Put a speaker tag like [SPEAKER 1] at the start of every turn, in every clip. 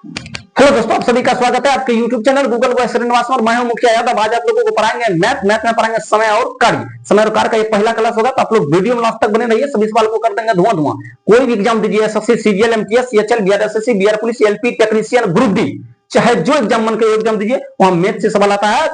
[SPEAKER 1] Hello दोस्तों, आप सभी का स्वागत है आपके YouTube चैनल गूगल को श्रीनिवास और मैं हूं मुखिया यादव। आज आप लोगों को पढ़ाएंगे मैथ में पढ़ाएंगे समय और कार्य। समय और कार्य का ये पहला क्लास होगा, तो आप लोग वीडियो में लास्ट तक बने रहिए। सभी सवाल को कर देंगे धुआं धुआं। कोई भी एग्जाम दीजिए, SSC, CGL, MTS, CHL, Bihar SSC, Bihar police, LP technician, group D, चाहे जो एग्जाम मन के एग्जाम दीजिए, वहां मैथ से सवाल आता है।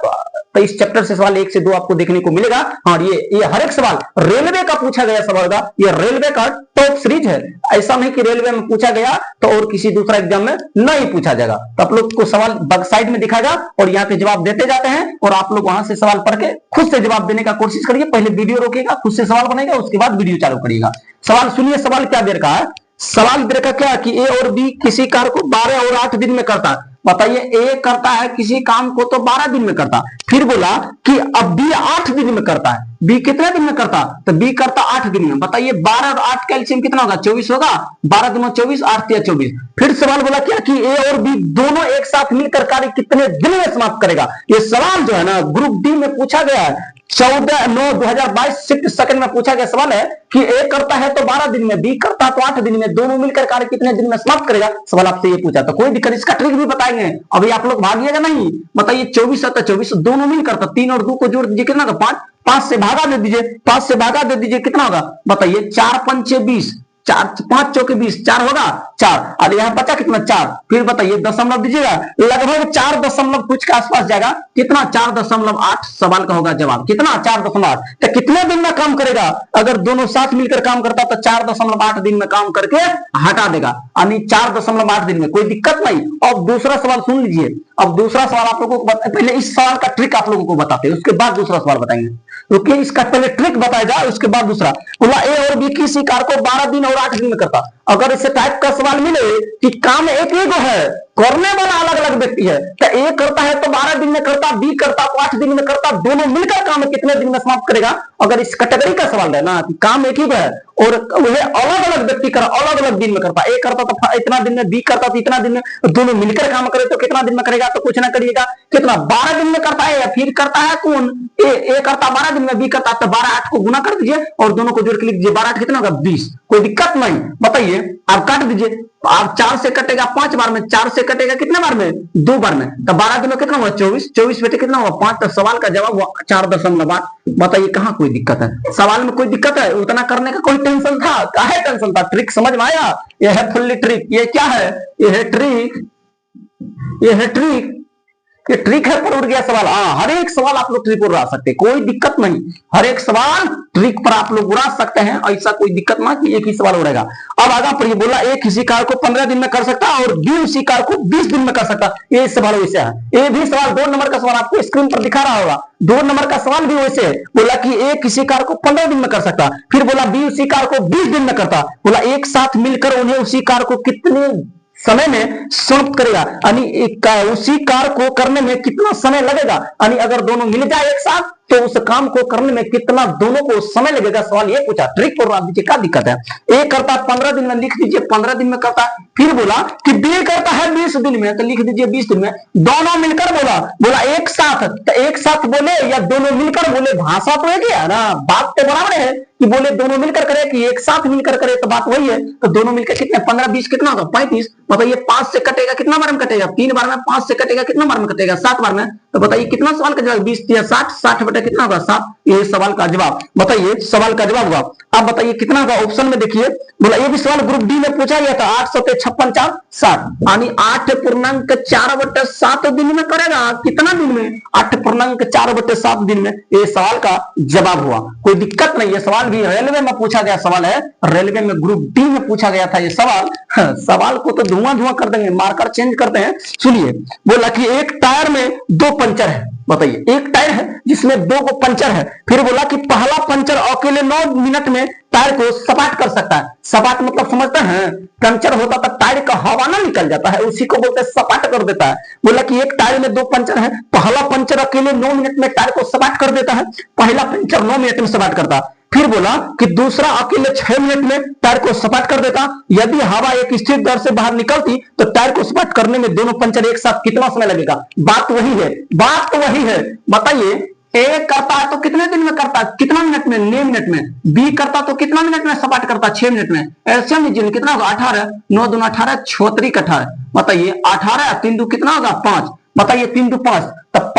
[SPEAKER 1] तो इस चैप्टर से सवाल 1 से 2 आपको देखने को मिलेगा। हाँ, ये हर एक सवाल रेलवे का पूछा गया सवाल का, ये रेलवे का टॉप सीरीज है। ऐसा नहीं कि रेलवे में पूछा गया तो और किसी दूसरा एग्जाम में नहीं पूछा जाएगा। तो आप लोग को सवाल बैक साइड में दिखाएगा और यहाँ पे जवाब देते जाते हैं और आप लोग वहां से सवाल पढ़ के खुद से जवाब देने का कोशिश करिए। पहले वीडियो रोकिएगा, खुद से सवाल बनेगा, उसके बाद वीडियो चालू करिएगा। सवाल सुनिए, सवाल क्या दे रखा है। सवाल दे रखा क्या कि ए और बी किसी कार्य को 12 और 8 दिन में करता है। बताइए, ए करता है किसी काम को तो 12 दिन में करता, फिर बोला कि अब बी 8 दिन में करता है। बी कितने दिन में करता? तो बी करता 8 दिन में। बताइए 12 और 8 कैल्शियम कितना होगा? 24 होगा। 12 दूना 24, 8 तिया 24। फिर सवाल बोला क्या कि ए और बी दोनों एक साथ मिलकर कार्य कितने दिन में समाप्त करेगा। ये सवाल जो है ना ग्रुप डी में पूछा गया है। 14/9/2022 शिफ्ट सेकंड में पूछा गया सवाल है कि ए करता है तो 12 दिन में, बी करता तो 8 दिन में, दोनों मिलकर कार्य कितने दिन में समाप्त करेगा। सवाल आपसे ये पूछा, तो कोई दिक्कत, इसका ट्रिक भी बताएंगे। अभी आप लोग भागिएगा नहीं। बताइए 24 है तो 24 दोनों मिलकर, तो 3 और 2 को जोड़ दीजिए, कितना होगा? 5। 5 से भागा दे दीजिए, 5 से भागा दे दीजिए, कितना होगा? बताइए 4 पंचे 20, 5 चौके 20, 4 होगा 4। और यहाँ बचा कितना? 4। फिर बताइए दशमलव दीजिएगा, लगभग 4 दशमलव कुछ के आसपास जाएगा। कितना? 4.8 सवाल का होगा जवाब। कितना? 4.8। तो कितने दिन में काम करेगा? अगर दोनों साथ मिलकर काम करता तो 4.8 दिन में काम करके हटा देगा, यानी 4.8 दिन में। कोई दिक्कत नहीं। अब दूसरा सवाल सुन लीजिए। अब दूसरा सवाल आप लोगों को पहले इस सवाल का ट्रिक आप लोगों को बताते हैं, उसके बाद दूसरा सवाल बताएंगे। रुकिए, इसका पहले ट्रिक बताया जाए, उसके बाद दूसरा। बोला ए और बी किसी कार्य को 12 दिन और 8 दिन में करता। अगर इसे टाइप का सवाल मिले कि काम एक ही को है, करने वाला अलग अलग व्यक्ति है, तो ए करता है तो 12 दिन में करता, बी करता तो 8 दिन में करता, दोनों मिलकर काम कितने दिन में समाप्त करेगा। अगर इस कैटेगरी का सवाल है ना कि काम एक ही को है और वह अलग अलग व्यक्ति कर अलग अलग दिन में करता, ए करता तो इतना दिन में, बी करता तो इतना दिन में, दोनों मिलकर काम करे तो कितना दिन में करेगा। तो कुछ ना करिएगा, कितना 12 दिन में करता है या फिर करता है कौन? ए करता 12 दिन में, बी करता तो 12 8 को गुना कर दीजिए और दोनों को जोड़ के लिख दीजिए। 12 8 कितना होगा? 20। कोई दिक्कत नहीं। बताइए, आप काट दीजिए। आप 4 से कटेगा 5 बार में, 4 से कटेगा कितने बार में? 2 बार में। तो 12 दिन में कितना हुआ? 24। 24 बेटे कितना हुआ? 5। तो सवाल का जवाब हुआ 4.8। बताइए कहां कोई दिक्कत है? सवाल में कोई दिक्कत है? उतना करने का कोई टेंशन था? काहे टेंशन था? ट्रिक समझ में आया? यह है फुल्ली ट्रिक। ये क्या है? ये है ट्रिक, ये है ट्रिक, ये ट्रिक है पर उड़ गया सवाल। हाँ, हर एक सवाल आप लोग ट्रिक पर उड़ा सकते हैं, कोई दिक्कत नहीं। हर एक सवाल ट्रिक पर आप लोग उड़ा सकते हैं, ऐसा कोई दिक्कत ना कि एक ही सवाल उड़ेगा। अब आगे पढ़िए। बोला ए किसी कार्य को 15 दिन में कर सकता और बी उसी कार्य को 20 दिन में कर सकता। ये सवाल वैसे है। ये भी सवाल 2 नंबर का सवाल आपको स्क्रीन पर दिखा रहा होगा। 2 नंबर का सवाल भी वैसे है। बोला कि ए किसी कार्य को 15 दिन में कर सकता, फिर बोला बी उसी कार्य को 20 दिन में करता। बोला एक साथ मिलकर उन्हें उसी कार्य को कितने समय में समाप्त करेगा, यानी उसी कार्य को करने में कितना समय लगेगा। यानी अगर दोनों मिल जाए एक साथ तो उस काम को करने में कितना दोनों को समय लगेगा। सवाल ये पूछा, ट्रिक को आप दीजिए, क्या दिक्कत है? ए करता 15 दिन में, लिख दीजिए 15 दिन में करता। फिर बोला कि बी करता है 20 दिन में, तो लिख दीजिए 20 दिन में। दोनों मिलकर बोला एक साथ, तो एक साथ बोले या दोनों मिलकर बोले, भाषा तो एक ही है ना, बात तो बराबर है कि बोले दोनों मिलकर करे कि एक साथ मिलकर करे, तो बात वही है। तो दोनों मिलकर कितने? 15 20 कितना होगा? 35। बताइए 5 से कटेगा कितना बार में कटेगा? 3 बार में। 5 से कटेगा कितना बार में कटेगा? 7 बार में। तो बताइए कितना सवाल का जवाब? 20 या 60, 60 बटे कितना होगा? 7। ये सवाल का जवाब। बताइए सवाल का जवाब होगा। अब बताइए कितना होगा? ऑप्शन में देखिए। बोला ये भी सवाल ग्रुप डी में पूछा गया था। 800 के 56 4 60, यानी 8.4/7 दिन में करेगा। कितना दिन में? 8.4/7 दिन में। ये सवाल का जवाब हुआ। कोई दिक्कत नहीं। ये सवाल भी रेलवे में पूछा गया सवाल है, रेलवे में ग्रुप डी में पूछा गया था ये सवाल। सवाल को तो धुआं धुआं कर देंगे, मार्कर चेंज करते हैं। सुनिए, बोला कि एक टायर में 2 पंचर है। बताइए एक टायर है जिसमें 2 को पंचर है। फिर बोला कि पहला पंचर अकेले 9 मिनट में टायर को सपाट कर सकता है। सपाट मतलब समझते हैं? पंचर होता था टायर का हवा ना निकल जाता है, उसी को बोलते हैं सपाट कर देता है। बोला कि एक टायर में 2 पंचर है, पहला पंचर अकेले 9 मिनट में टायर को सपाट कर देता है। पहला पंचर 9 मिनट में सपाट करता। फिर बोला कि दूसरा अकेले 6 मिनट में टायर को सपाट कर देता। यदि हवा एक स्थिर दर से बाहर निकलती तो टायर को सपाट करने में दोनों पंचर एक साथ कितना समय लगेगा। बात वही है, बात तो वही है। बताइए ए करता है तो कितने दिन में करता है? कितना मिनट में? 9 मिनट में। बी करता तो कितना मिनट में सपाट करता? 6 मिनट में। ऐसे में कितना होगा? 18। 9 दूना 18, 6 3 18। बताइए 18, 3 दो कितना होगा 5, बताइए 3 दो 5, तब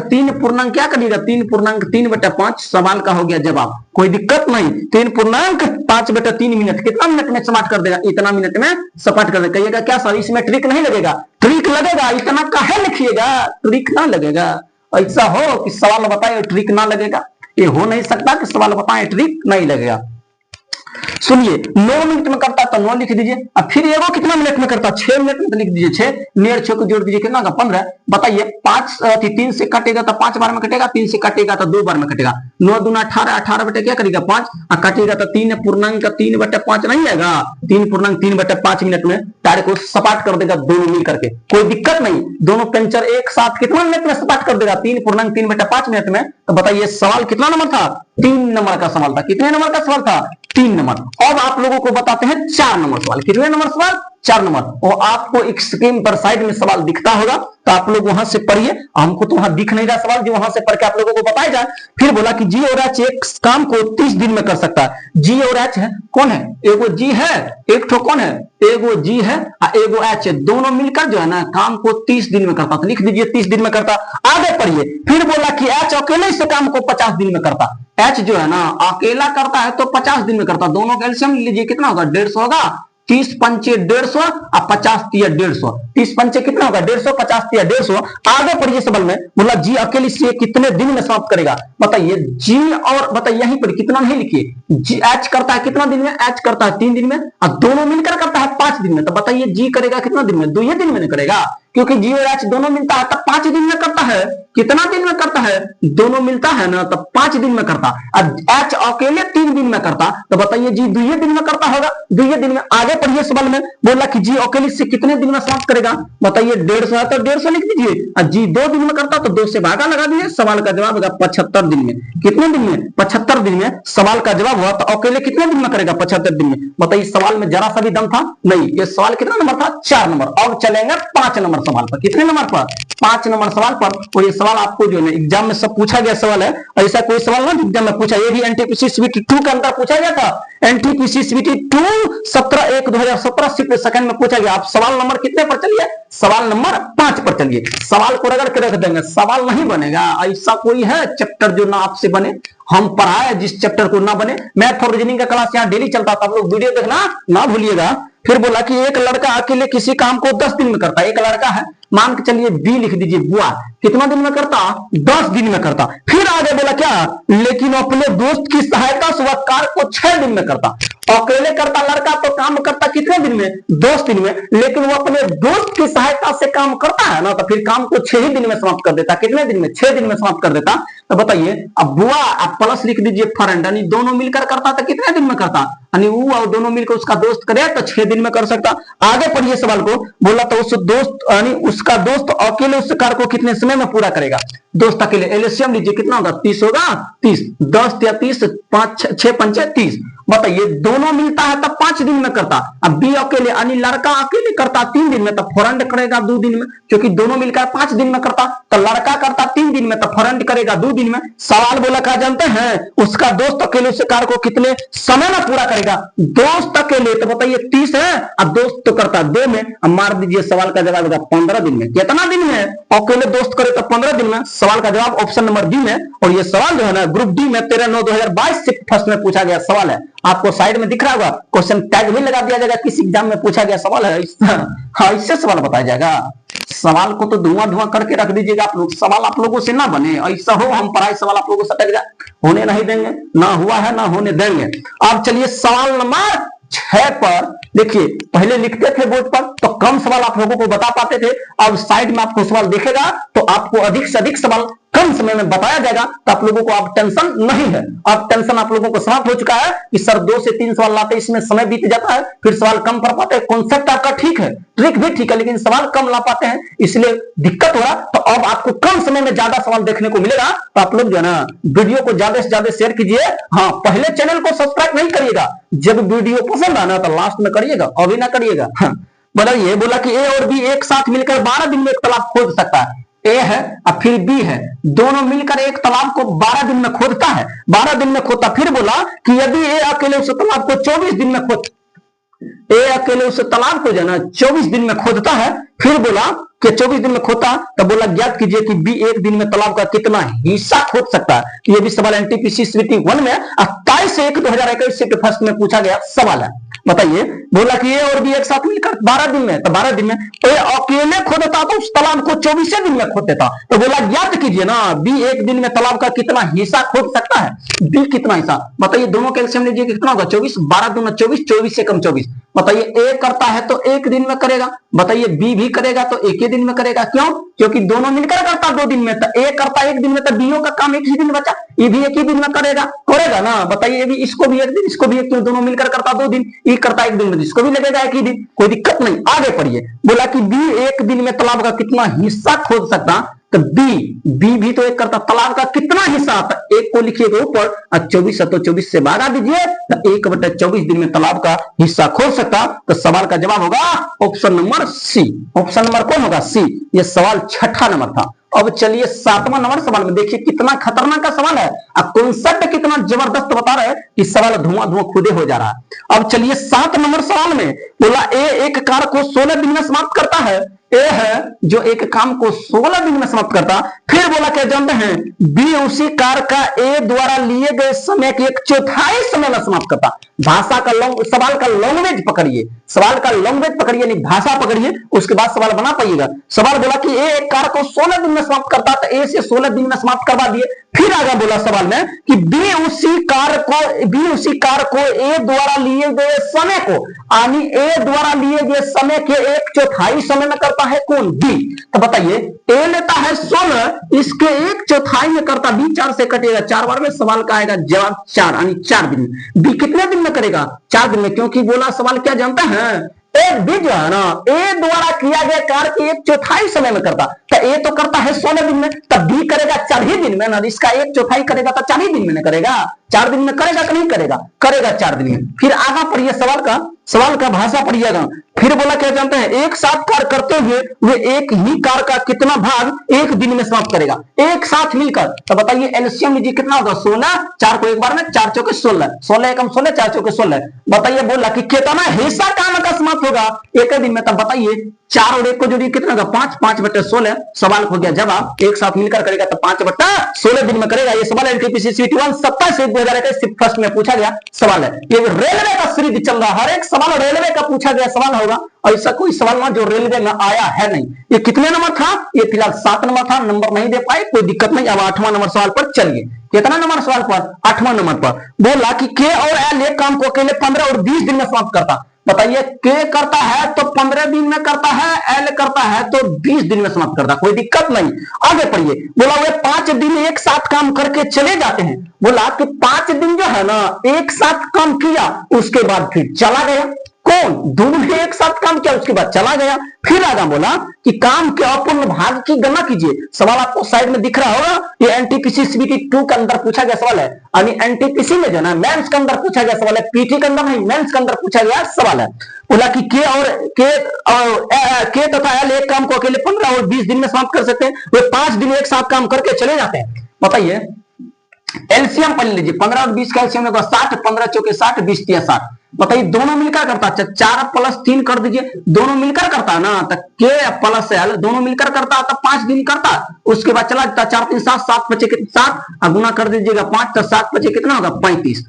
[SPEAKER 1] 3 पूर्णांक क्या करिएगा 3 पूर्णांक 3/5 सवाल का हो गया जवाब। कोई दिक्कत नहीं, 3 पूर्णांक 5/3 मिनट कितना मिनट में समाप्त कर देगा, इतना मिनट में समाप्त कर देगा। कहिएगा क्या सर इसमें ट्रिक नहीं लगेगा, ट्रिक लगेगा, इतना काहे लिखिएगा, ट्रिक ना लगेगा। ऐसा हो कि सवाल बताए ट्रिक ना लगेगा, ये हो नहीं सकता कि सवाल बताए ट्रिक नहीं लगेगा। सुनिए 9 मिनट में करता तो 9 लिख दीजिए, अब फिर एगो कितना मिनट में करता 6 मिनट में तो लिख दीजिए 6, नियर 6 को जोड़ दीजिए कितना का 15। बताइए 5 3 से काटेगा तो 5 बार में कटेगा, 3 से काटेगा तो 2 बार में कटेगा, 9 दूना 18, 18 बटे क्या करेगा 5, और काटेगा तो 3 पूर्णांक 3/5 नहीं आएगा, 3 पूर्णांक 3/5 मिनट में टायर को सपाट कर देगा दोनों मिल करके। कोई दिक्कत नहीं, दोनों पंचर एक साथ कितना मिनट में सपाट कर देगा 3 पूर्णांक 3/5 मिनट में। तो बताइए सवाल कितना नंबर था 3 नंबर का सवाल था। कितने नंबर का सवाल था 3 नंबर। अब आप लोगों को बताते हैं 4 नंबर सवाल। कितने नंबर सवाल 4 नंबर। और आपको एक स्क्रीन पर साइड में सवाल दिखता होगा तो आप लोग वहां से पढ़िए, हमको तो वहां दिख नहीं रहा सवाल, जो वहां से पढ़ के आप लोगों को बताया जाए। फिर बोला कि जी और एच एक काम को 30 दिन में कर सकता है। जी और एच है कौन है, एगो जी है एक ठो कौन है, एगो जी है और एगो एच है, दोनों मिलकर जो है ना काम को 30 दिन में करता। तो लिख दीजिए 30 दिन में करता। आगे पढ़िए, फिर बोला कि एच अकेले से काम को 50 दिन में करता। एच जो है ना अकेला करता है तो 50 दिन में करता। दोनों का एलसीएम लीजिए कितना होगा 150 होगा, 30 पंचे 150 और 50 तिया 150, 30 पंचे कितना होगा 150, 50 तिया 150। आगे पढ़िए सवाल में बोला जी अकेले से कितने दिन में समाप्त करेगा। बताइए जी और बताइए यहीं पर कितना नहीं लिखिए, जी एच करता है कितना दिन में, एच करता है 3 दिन में और दोनों मिलकर करता है 5 दिन में। तो बताइए जी करेगा कितना दिन में, 2 दिन में करेगा, क्योंकि जी और एच दोनों मिलता है तब 5 दिन में करता है। कितना दिन में करता है, दोनों मिलता है ना तब 5 दिन में करता। अब एच अकेले 3 दिन में करता, तो बताइए जी 2 दिन में करता होगा, 2 दिन में। आगे पढ़िए सवाल में बोला कि जी अकेले से कितने दिन में समाप्त करेगा। बताइए 150 है तो 150 लिख दीजिए, और जी 2 दिन में करता तो 2 से भागा लगा दीजिए। सवाल का जवाब होगा 75 दिन में। कितने दिन में 75 दिन में सवाल का जवाब हुआ। तो अकेले कितने दिन में करेगा 75 दिन में। बताइए सवाल में जरा सा भी दम था नहीं। ये सवाल कितना नंबर था 4 नंबर। अब चलेंगे 5 नंबर सवाल पर। कितने नंबर पर 5 नंबर सवाल पर। और ये सवाल आपको जो है एग्जाम में सब पूछा गया सवाल है, ऐसा कोई सवाल ना एग्जाम में पूछा। ये भी एनटीपीसी सीबीटी 2 के अंदर पूछा गया था। एनटीपीसी सीबीटी 2 17/1/2017 सेकंड में पूछा गया। आप सवाल नंबर कितने पर चलिए, सवाल नंबर 5 पर चलिए। सवाल को रगड़ के रख देंगे, सवाल नहीं बनेगा। ऐसा कोई है चैप्टर जो ना आपसे बने, हम पढ़ाए जिस चैप्टर को ना बने। मैथ और रीजनिंग का क्लास यहाँ डेली चलता था, आप लोग वीडियो देखना ना भूलिएगा। फिर बोला कि एक लड़का अकेले किसी काम को 10 दिन में करता है। एक लड़का है, मान के चलिए बी लिख दीजिए, बुआ कितना दिन में करता 10 दिन में करता। फिर आगे बोला क्या, लेकिन अपने दोस्त की सहायता से वह कार्य को 6 दिन में करता। अकेले करता लड़का तो काम करता कितने दिन में 10 दिन में, लेकिन वो अपने दोस्त की सहायता से काम करता है ना तो फिर काम को 6 ही दिन में समाप्त कर देता। कितने दिन में 6 दिन में समाप्त कर देता। तो बताइए अब बुआ आप प्लस लिख दीजिए फ्रेंड, यानी दोनों मिलकर करता तो कितने दिन में करता, यानी वो और दोनों मिलकर उसका दोस्त करे तो 6 दिन में कर सकता। आगे पढ़िए सवाल को बोला तो उस दोस्त यानी उसका दोस्त अकेले उस कार्य को कितने समय में पूरा करेगा। दोस्त अकेले एलसीएम लीजिए कितना होगा 30 होगा, 30 10 या 30 5 6 पंचे 30। बताइए दोनों मिलता है तब 5 दिन में करता। अब बी अकेले यानी लड़का अकेले करता 3 दिन में तब फ्रेंड करेगा 2 दिन में, क्योंकि दोनों मिलकर 5 दिन में करता। तो लड़का करता 3 दिन में तब फ्रेंड करेगा 2 दिन में। सवाल बोला क्या जानते हैं, उसका दोस्त अकेले उस कार्य को कितने समय में पूरा करेगा। दोस्त अकेले तो बताइए 30 है और दोस्त तो करता 2 में। अब मार दीजिए सवाल का जवाब होगा 15 दिन में। कितना दिन में अकेले दोस्त करे तो 15 दिन में। सवाल का जवाब ऑप्शन नंबर डी में। और ये सवाल जो है ना ग्रुप डी में 13/9/2022 से फर्स्ट में पूछा गया सवाल है। आपको साइड में दिख रहा होगा, क्वेश्चन टैग भी लगा दिया जाएगा किस एग्जाम में पूछा गया सवाल है। हाँ इससे सवाल बताया जाएगा। सवाल को तो धुआं धुआं करके रख दीजिएगा आप लोग, सवाल आप लोगों से ना बने। ऐसा हो हम पढ़ाई सवाल आप लोगों से अटक जाए, होने नहीं देंगे, ना हुआ है ना होने देंगे। अब चलिए सवाल नंबर 6 पर देखिए, पहले लिखते थे बोर्ड पर तो कम सवाल आप लोगों को बता पाते थे। अब साइड में आपको सवाल दिखेगा तो आपको अधिक से अधिक सवाल कम समय में बताया जाएगा। तो आप लोगों को अब टेंशन नहीं है। अब टेंशन आप लोगों को समाप्त हो चुका है कि सर 2 से 3 सवाल लाते इसमें समय बीत जाता है, फिर सवाल कम पढ़ पाते हैं। कॉन्सेप्ट आपका ठीक है, ट्रिक भी ठीक है, लेकिन सवाल कम ला पाते हैं इसलिए दिक्कत हो रहा। तो अब आपको कम समय में ज्यादा सवाल देखने को मिलेगा। तो आप लोग जो है ना वीडियो को ज्यादा से ज्यादा शेयर कीजिए। हाँ पहले चैनल को सब्सक्राइब नहीं करिएगा, जब वीडियो पसंद आना तो लास्ट में करिएगा, अभी ना करिएगा। हाँ बताइए बोला कि ए और बी एक साथ मिलकर 12 दिन में एक तालाब खोद सकता है। ए है और फिर बी है, दोनों मिलकर एक तालाब को 12 दिन में खोदता है। 12 दिन में खोदता। फिर बोला कि यदि ए अकेले उस तालाब को 24 दिन में खोद ए अकेले उस तालाब को जो है ना 24 दिन में खोदता है। फिर बोला कि 24 दिन में खोदता, तब बोला ज्ञात कीजिए कि बी एक दिन में तालाब का कितना हिस्सा खोद सकता है। ये भी सवाल एनटीपीसी सीटी 1 में 27/1/2021 शिफ्ट फर्स्ट में पूछा गया सवाल है। बताइए, बोला कि ए और बी एक साथ मिलकर 12 दिन में, तो 12 दिन में ए अकेले खोदता तो उस तालाब को 24 दिन में खोद देता। तो बोला ज्ञात कीजिए ना बी एक दिन में तालाब का कितना हिस्सा खोद सकता है। बी कितना हिस्सा बताइए, दोनों कैल्शियम लीजिए कितना होगा 24, 12 दूना 24, 24 से कम 24। बताइए ए करता है तो एक दिन में करेगा, बताइए बी भी करेगा तो एक ही दिन में करेगा। क्यों? क्योंकि दोनों मिलकर करता 2 दिन में, तो ए करता एक दिन में, तो बीओ का काम एक ही दिन में बचा, ये भी एक ही दिन में करेगा ना। बताइए भी इसको भी एक दिन, इसको भी एक दिन, दोनों मिलकर करता 2 दिन, ये करता एक दिन में, इसको भी लगेगा एक ही दिन, कोई दिक्कत नहीं। आगे पढ़िए, बोला कि बी एक दिन में तालाब का कितना हिस्सा खोद सकता, तो बी भी तो एक करता, तालाब का कितना हिस्सा आता, एक को लिखिएगा ऊपर और 24 तो 24 से भागा दीजिए, तो 1/24 दिन में तालाब का हिस्सा खोद सकता। तो सवाल का जवाब होगा option number C. Option number कौन होगा? सी। ये सवाल 6ठा नंबर था। अब चलिए 7वां नंबर सवाल में देखिए कितना खतरनाक का सवाल है। अब कॉन्सेप्ट कितना जबरदस्त बता रहे हैं कि सवाल धुआं खुदे हो जा रहा है। अब चलिए 7 नंबर सवाल में बोला ए एक कार को 16 दिन में समाप्त करता है। ए है जो एक काम को 16 दिन में समाप्त करता। फिर बोला क्या जानते हैं, बी उसी कार का ए द्वारा लिए गए समय के 1/4 समय में समाप्त करता। भाषा का सवाल का लैंग्वेज पकड़िए, सवाल का लैंग्वेज पकड़िए, नहीं भाषा पकड़िए, उसके बाद सवाल बना पाइएगा। सवाल बोला कि ए एक कार को 16 दिन में समाप्त करता, तो ए से 16 दिन में समाप्त करवा दिए। फिर आगे बोला सवाल में कि बी उसी कार को ए द्वारा लिए गए समय को, यानी ए द्वारा लिए गए समय के 1/4 समय में करता है कौन? बी। तो बताइए ए लेता है 16, इसके 1/4 में करता, बी 4 से कटेगा, 4 बार में सवाल का आएगा जवाब 4, यानी 4 दिन में। बी कितने दिन में करेगा? 4 दिन में, क्योंकि बोला सवाल क्या जानता है, ए बी जो है ना ए द्वारा किया गया कार्य के 1/4 समय में करता, तो ए तो करता है 16 दिन में, तब बी करेगा 4 ही दिन में ना, इसका 1/4 करेगा तो 4 ही दिन में करेगा। 4 दिन में करेगा कि नहीं करेगा? करेगा 4 दिन में। फिर आगा पढ़िए सवाल का भाषा पढ़िएगा। फिर बोला क्या जानते हैं, एक साथ कार्य करते हुए वे एक ही कार्य का कितना भाग एक दिन में समाप्त करेगा, एक साथ मिलकर। तो बताइए एलसीएम लीजिए कितना होगा 16, 4 को एक बार में, 4 चौके 16, 16 एकम 16, 4 चौके 16। बताइए बोला कि कितना हिस्सा काम का समाप्त होगा एक दिन में। तब बताइए 4 और 1 को जोड़िए कितना होगा 5, 5/16। सवाल हो गया जवाब, एक साथ मिलकर करेगा तो 5/16 दिन में करेगा। ये सवाल एनटीपीसी सीटी 1 27/1/2021 शिफ्ट फर्स्ट में पूछा गया सवाल है। ये रेलवे का सीरीज चल रहा है, हर एक सवाल रेलवे का पूछा गया सवाल होगा, ऐसा कोई सवाल ना जो रेलवे में आया है नहीं। ये कितने नंबर था? ये फिलहाल 7 नंबर था, नंबर नहीं दे पाए, कोई दिक्कत नहीं। अब 8वां नंबर सवाल पर चलिए। कितना नंबर सवाल पर? 8वां नंबर पर बोला कि के और एल एक काम को अकेले 15 और 20 दिन में समाप्त करता। बताइए के करता है तो 15 दिन में करता है, एल करता है तो 20 दिन में समाप्त करता, कोई दिक्कत नहीं। आगे पढ़िए, बोला वे 5 दिन एक साथ काम करके चले जाते हैं। बोला कि 5 दिन जो है ना एक साथ काम किया, उसके बाद फिर चला गया। कौन? दोनों ने एक साथ काम किया, उसके बाद चला गया। फिर आगे बोला कि काम के अपूर्ण भाग की गणना कीजिए। सवाल आपको साइड में दिख रहा होगा, ये एनटीपीसी सीबीटी 2 के अंदर पूछा गया सवाल है, यानी एनटीपीसी में जो ना मेंस के अंदर पूछा गया सवाल है, पीटी के अंदर नहीं, मेंस के अंदर पूछा गया सवाल है। बोला कि के तथा एल एक काम को अकेले 15 और 20 दिन में समाप्त कर सकते हैं, वे 5 दिन एक साथ काम करके चले जाते हैं। बताइए एलसीएम पढ़ लीजिए, 15 और 20 का एलसीएम होगा 60, 15 चौके 60, 20 तिया 60। बताइए दोनों मिलकर करता, 4 + 3 कर दीजिए, दोनों मिलकर करता है ना, तो के प्लस एल दोनों मिलकर करता तो 5 दिन करता, उसके बाद चला जाता 4 3 7, 7 बचे 7, अब गुना कर दीजिएगा 5, तो 7 बचे कितना होगा 35।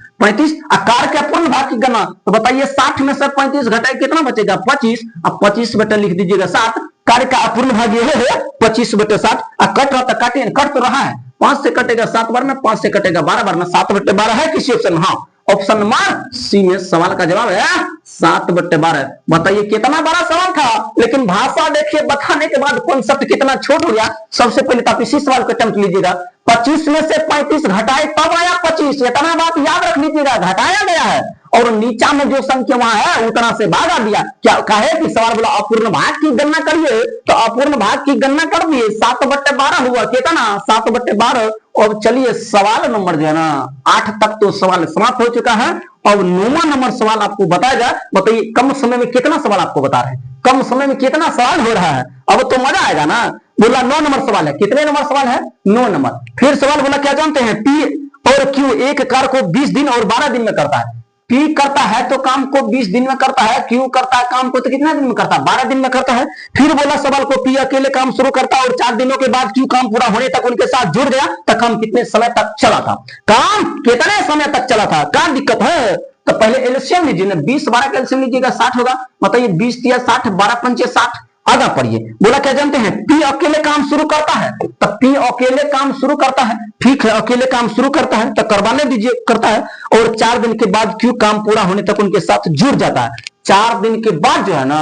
[SPEAKER 1] आकार के पूर्ण भाग की गणना, तो बताइए 60 में से 35 घटाए कितना बचेगा 25, अब 25 बटे लिख दीजिएगा 7। कार्य का अपूर्ण भाग ये है 25/60। कट रहा था, कट तो रहा है, 5 से कटेगा 7 बार में, 5 से कटेगा 12 बार में, 7/12 है किसी ऑप्शन में? हाँ, ऑप्शन नंबर सी में सवाल का जवाब है 7/12। बताइए कितना बड़ा सवाल था, लेकिन भाषा देखिए बताने के बाद कॉन्सेप्ट कितना छोट हो गया। सबसे पहले आप इसी सवाल को अटेम्प्ट लीजिएगा, 25 में से 35 घटाए तब आया 25, इतना बात याद रख लीजिएगा, घटाया गया है और नीचा में जो संख्या वहां है उतना से भागा दिया। क्या कहे कि सवाल बोला अपूर्ण भाग की गणना करिए, तो अपूर्ण भाग की गणना कर दिए, 7/12 हुआ, कितना 7/12। और चलिए सवाल नंबर जो है ना 8 तक तो सवाल समाप्त हो चुका है। अब 9वां नंबर सवाल आपको बताया जाए। बताइए कम समय में कितना सवाल आपको बता रहे हैं, कम समय में कितना सवाल हो रहा है, अब तो मजा आएगा ना। बोला 9 नंबर सवाल है, कितने नंबर सवाल है 9 नंबर। फिर सवाल बोला क्या जानते हैं, पी और क्यू एक कार्य को 20 दिन और 12 दिन में करता है। पी करता है तो काम को 20 दिन में करता है, क्यू करता है काम को तो कितना दिन में करता है, 12 दिन में करता है। फिर बोला सवाल को पी अकेले काम शुरू करता है और 4 दिनों के बाद क्यू काम पूरा होने तक उनके साथ जुड़ गया तो काम कितने समय तक चला था, काम कितने समय तक चला था, क्या दिक्कत है। तो पहले एलसीएम लीजिए ना, 20 12 का एलसीएम लीजिएगा 60 होगा, बताइए 20 दिया 60, 12 पंचे 60। आगा पढ़िए, बोला क्या जानते हैं, पी अकेले काम शुरू करता है, तो पी अकेले काम शुरू करता है, ठीक है अकेले काम शुरू करता है तो करवाने दीजिए, करता है और 4 दिन के बाद क्यू काम पूरा होने तक उनके साथ जुड़ जाता है। 4 दिन के बाद जो है ना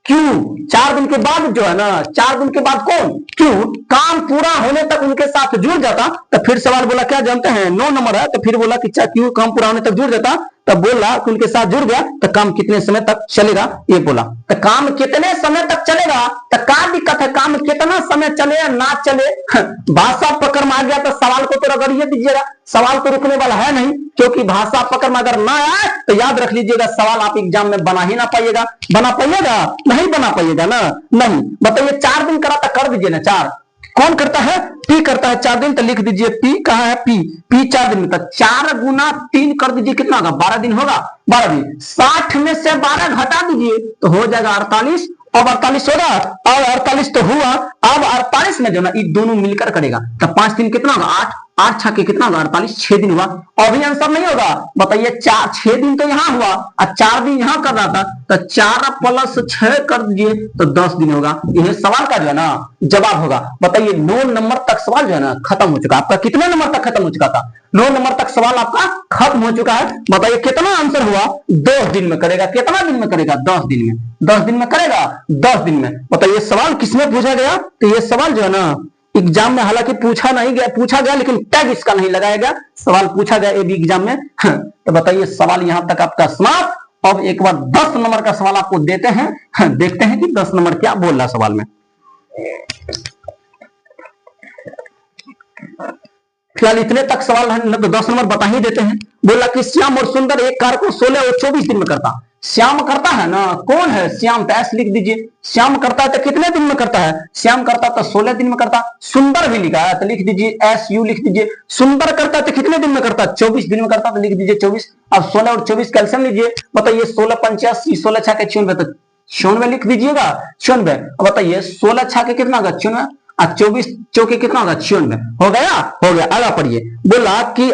[SPEAKER 1] क्यू, 4 दिन के बाद जो है ना, 4 दिन के बाद कौन, क्यू काम पूरा होने तक उनके साथ जुड़ जाता। तो फिर सवाल बोला क्या जानते हैं, 9 नंबर है, तो फिर बोला कि क्यू काम पूरा होने तक जुड़ जाता, तब बोला कि उनके साथ जुड़ गया तो काम कितने समय तक चलेगा, ये बोला। तो काम कितने समय तक चलेगा, तो क्या दिक्कत है, काम कितना समय चले या ना चले, भाषा पकड़ में आ गया तो सवाल को तो रगड़िए दीजिएगा, सवाल तो रुकने वाला है नहीं, क्योंकि भाषा पकड़ में अगर ना आए तो याद रख लीजिएगा सवाल आप एग्जाम में बना ही ना पाइएगा, बना पाइएगा, नहीं बना पाइएगा ना, नहीं। बताइए 4 दिन करा तो कर दीजिए ना, 4 कौन करता है, पी करता है 4 दिन, तो लिख दीजिए पी कहाँ है, पी 4 दिन में, तो 4 गुना 3 कर दीजिए, कितना होगा 12 दिन होगा, 12 दिन, 60 में से 12 घटा दीजिए तो हो जाएगा 48, अब 48 होगा, और 48 तो हुआ, अब 48 में जो ना ये दोनों मिलकर करेगा तो 5 दिन कितना होगा 8, 8 छक्के कितना होगा 48, 6 दिन हुआ। अभी आंसर नहीं होगा, बताइए 6 दिन तो यहाँ हुआ और 4 दिन यहाँ कर रहा था, तो 4 प्लस 6 कर दीजिए तो 10 दिन होगा। यह सवाल का जो है ना जवाब होगा। बताइए 9 नंबर तक सवाल जो है ना खत्म हो चुका, आपका कितने नंबर तक खत्म हो चुका था, 9 नंबर तक सवाल आपका खत्म हो चुका है। बताइए कितना आंसर हुआ, 10 दिन में करेगा, कितना दिन में करेगा 10 दिन में, 10 दिन में करेगा 10 दिन में। बताइए सवाल किसमें पूछा गया, तो ये सवाल जो है ना एग्जाम में हालांकि पूछा गया लेकिन टैग इसका नहीं लगाया गया, सवाल पूछा गया एबी एग्जाम में। तो बताइए सवाल यहां तक आपका समाप्त। अब एक बार 10 नंबर का सवाल आपको देते हैं, देखते हैं कि 10 नंबर क्या बोल रहा सवाल में। फिलहाल इतने तक सवाल है, तो 10 नंबर बता ही देते हैं। बोला कि श्याम और सुंदर एक कार को 16 और 24 दिन में करता। श्याम करता है ना, कौन है श्याम, तो एस लिख दीजिए। श्याम करता है तो कितने दिन में करता है, श्याम करता तो 16 दिन में करता। सुंदर भी लिखा है तो लिख दीजिए एस यू लिख दीजिए। सुंदर करता है तो कितने दिन में करता, 24 दिन में करता, तो लिख दीजिए 24। अब 16 और 24 कैल्सियम लीजिए। बताइए 16 85, 16 छाके 96, तो 96 लिख दीजिएगा 96। अब बताइए 16 छाके कितना होगा 96 और 24 चौके कितना होगा 96, हो गया, हो गया। आगे पढ़िए। बोला कि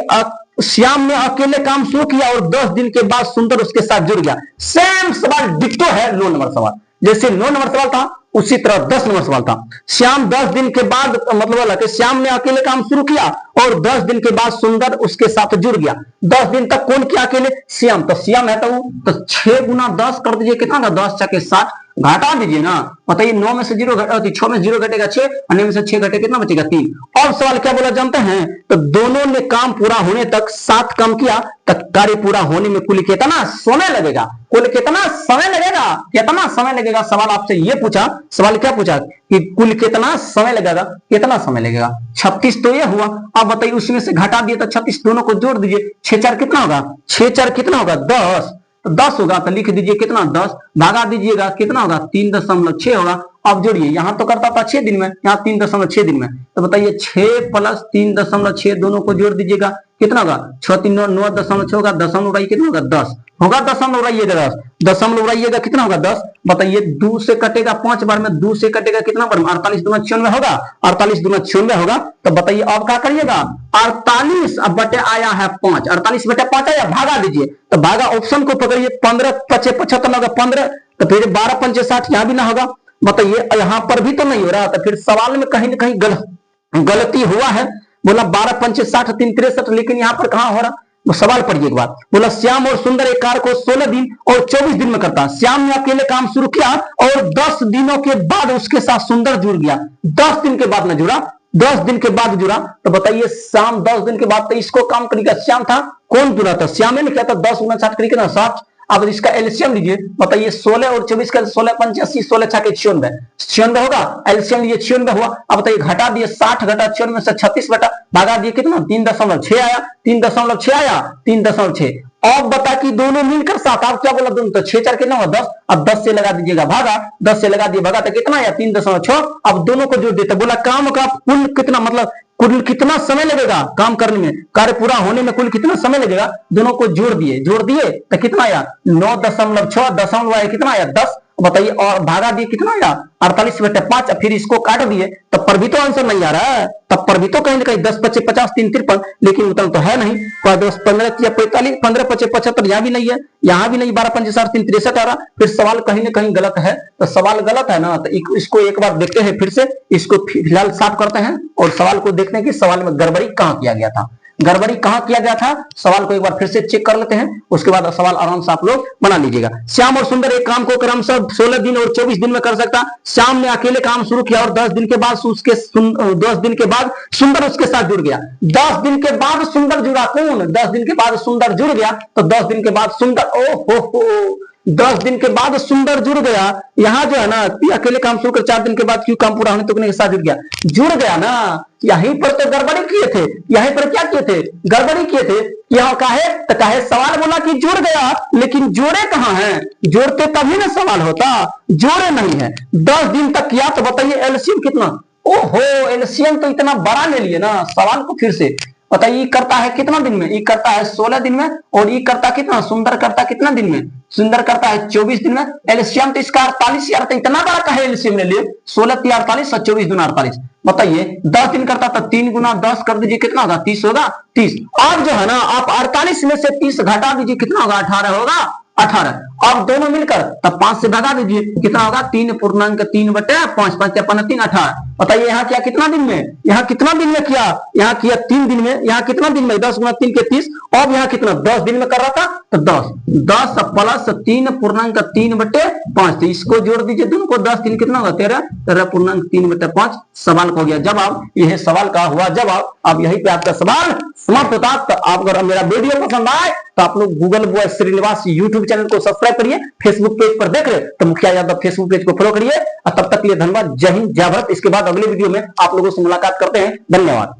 [SPEAKER 1] श्याम ने अकेले काम शुरू किया और 10 दिन के बाद सुंदर उसके साथ जुड़ गया। सेम सवाल डिट्टो है 9 नंबर सवाल, जैसे 9 नंबर सवाल था उसी तरह 10 नंबर सवाल था। श्याम 10 दिन के बाद, मतलब बोला कि श्याम ने अकेले काम शुरू किया और 10 दिन के बाद सुंदर उसके साथ जुड़ गया। 10 दिन तक कौन किया अकेले, श्याम, तो श्याम है तो 6 गुना 10 कर दीजिए, कितना था 10 छके 60, घटा दीजिए ना। बताइए 9 में से 0 घटा, 6 में 0 घटेगा 6, और 9 में से 6 घटे कितना बचेगा 3। और सवाल क्या बोला जानते हैं, तो दोनों ने काम पूरा होने तक 7 काम किया, तक कार्य पूरा होने में कुल कितना समय लगेगा, कुल कितना समय लगेगा, कितना समय लगेगा। सवाल आपसे ये पूछा, सवाल क्या पूछा कि कुल कितना समय लगेगा, कितना समय लगेगा। 36 तो ये हुआ, अब बताइए उसमें से घटा दिए तो 36, दोनों को जोड़ दीजिए, 6 4 कितना होगा, 6 4 कितना होगा 10, तो 10 होगा, तो लिख दीजिए कितना 10, भागा दीजिएगा कितना होगा 3.6 होगा। अब जोड़िए, यहां तो करता था 6 दिन में, यहाँ 3.6 दिन में, तो बताइए 6 प्लस 3.6 दोनों को जोड़ दीजिएगा कितना होगा 6 3 9 9.6 होगा, दशमलव उड़ाइए कितना होगा 10 होगा, दशमलव उड़ाइएगा 10, दशमलव उड़ाइएगा कितना होगा 10। बताइए 2 से कटेगा 5 बार में, 2 से कटेगा कितना बार में 48 दूना 96 होगा, 48 दूना 96 होगा। तो बताइए अब क्या करिएगा 48 अब बटे आया है 5, 48 बटे 5 आया, भागा दीजिए, तो भागा ऑप्शन को पकड़िए, 15 5 75 होगा 15, तो फिर 12 5 60 यहाँ भी ना होगा। बताइए यहाँ पर भी तो नहीं हो रहा, तो फिर सवाल में कहीं ना कहीं गलती हुआ है। बोला 12 5 60 3 63, लेकिन यहाँ पर कहां हो रहा, वो सवाल पढ़िए एक बार। बोला श्याम और सुंदर एक कार को 16 दिन और 24 दिन में करता। श्याम ने अकेले काम शुरू किया और 10 दिनों के बाद उसके साथ सुंदर जुड़ गया। 10 दिन के बाद न जुड़ा, 10 दिन के बाद जुड़ा, तो बताइए श्याम 10 दिन के बाद तो इसको काम करेगा, श्याम था कौन जुड़ा था, श्याम ने क्या था 10 गुना 60 करेगा ना 60। अब इसका एलसीएम लीजिए, बताइए 16 और 24 का 16 5 80, 16 छके 96 होगा, एलसीएम लीजिए 96 हुआ। अब बताइए घटा दिए 60 घटा 96 में से 36 बटा, भागा दिए कितना 3.6 आया, 3.6 आया 3.6। अब बता कि दोनों मिलकर 7, आप क्या बोला दोनों, तो 6 4 कितना हुआ 10, अब 10 से लगा दीजिएगा भागा, 10 से लगा दिए भागा तो कितना आया 3.6। अब दोनों को जोड़ देते, बोला काम का कुल कितना, मतलब कुल कितना समय लगेगा काम करने में, कार्य पूरा होने में कुल कितना समय लगेगा, दोनों को जोड़ दिए तो कितना आया 9.6 दशमलव आया कितना आया 10, बताइए, और भागा दिए कितना आया 48/5, फिर इसको काट दिए, तब पर भी तो आंसर नहीं आ रहा है, तब पर भी तो कहीं ना कहीं 10 × 50 3 53, लेकिन उतना तो है नहीं। 10 15 या 45, 15 × 75 यहाँ भी नहीं है, यहाँ भी नहीं, 12 × 5 = 3 63 आ रहा, फिर सवाल कहीं ना कहीं गलत है। तो सवाल गलत है ना, तो इसको एक बार देखते हैं, फिर से इसको फिलहाल साफ करते हैं और सवाल को देखते हैं कि सवाल में गड़बड़ी कहां किया गया था, गड़बड़ी कहां किया गया था, सवाल को एक बार फिर से चेक कर लेते हैं, उसके बाद सवाल आराम से आप लोग बना लीजिएगा। श्याम और सुंदर एक काम को क्रमशः 16 दिन और 24 दिन में कर सकता। श्याम ने अकेले काम शुरू किया और 10 दिन के बाद सुंदर उसके साथ जुड़ गया। 10 दिन के बाद सुंदर जुड़ा, कौन 10 दिन के बाद सुंदर जुड़ गया, तो 10 दिन के बाद सुंदर, ओ हो 10 दिन के बाद सुंदर जुड़ गया। यहाँ जो है ना अकेले काम शुरू कर 4 दिन के बाद क्यों काम पूरा होने तक के साथ जुड़ गया ना, यहीं पर तो गड़बड़ी किए थे, यहीं पर क्या किए थे, गड़बड़ी किए थे। यहाँ काहे सवाल बोला कि जुड़ गया, लेकिन जोड़े कहाँ हैं, जोड़ते तभी ना सवाल होता, जोड़े नहीं है। 10 दिन तक किया, तो बताइए एलसीएम कितना, ओहो एलसीएम तो इतना बड़ा ले लिए ना। सवाल को फिर से बताइए, करता है कितना दिन में, ये करता है 16 दिन में, और ये करता कितना, सुंदर करता कितना दिन में, सुंदर करता है 24 दिन में। एलसीएम तो इसका 48 यार, तो इतना बड़ा कहे एलसीएम ले लिए, 16 × 48 और 24 × 48, बताइए 10 दिन करता तो 3 × 10 कर दीजिए, कितना होगा 30 होगा 30। अब जो है ना आप 48 में से 30 घटा दीजिए, कितना होगा 18 होगा 18। अब दोनों मिलकर तब 5 से भगा दीजिए, कितना होगा 3.3/5, 5 × 5 = 3 18। बताइए यहाँ किया कितना दिन में, यहाँ कितना दिन में किया, यहाँ किया 3 दिन में, यहाँ कितना दिन में 10 × 3 = 30, अब यहाँ कितना 10 दिन में कर रहा था, तो 10 + 3.3/5, तो इसको जोड़ दीजिए दोनों को, 10 दिन कितना होगा 13.3/5, सवाल हो गया जवाब। यह सवाल का हुआ जवाब। अब यहीं पे आपका सवाल समाप्त होता। तो आप अगर मेरा वीडियो पसंद आए तो आप लोग Google boy Srinivas YouTube channel को सब्सक्राइब करिए, फेसबुक पेज पर देख रहे तो मुखिया यादव फेसबुक पेज को फॉलो करिए। और तब तक के लिए धन्यवाद, जय हिंद जय भारत। इसके बाद अगले वीडियो में आप लोगों से मुलाकात करते हैं, धन्यवाद।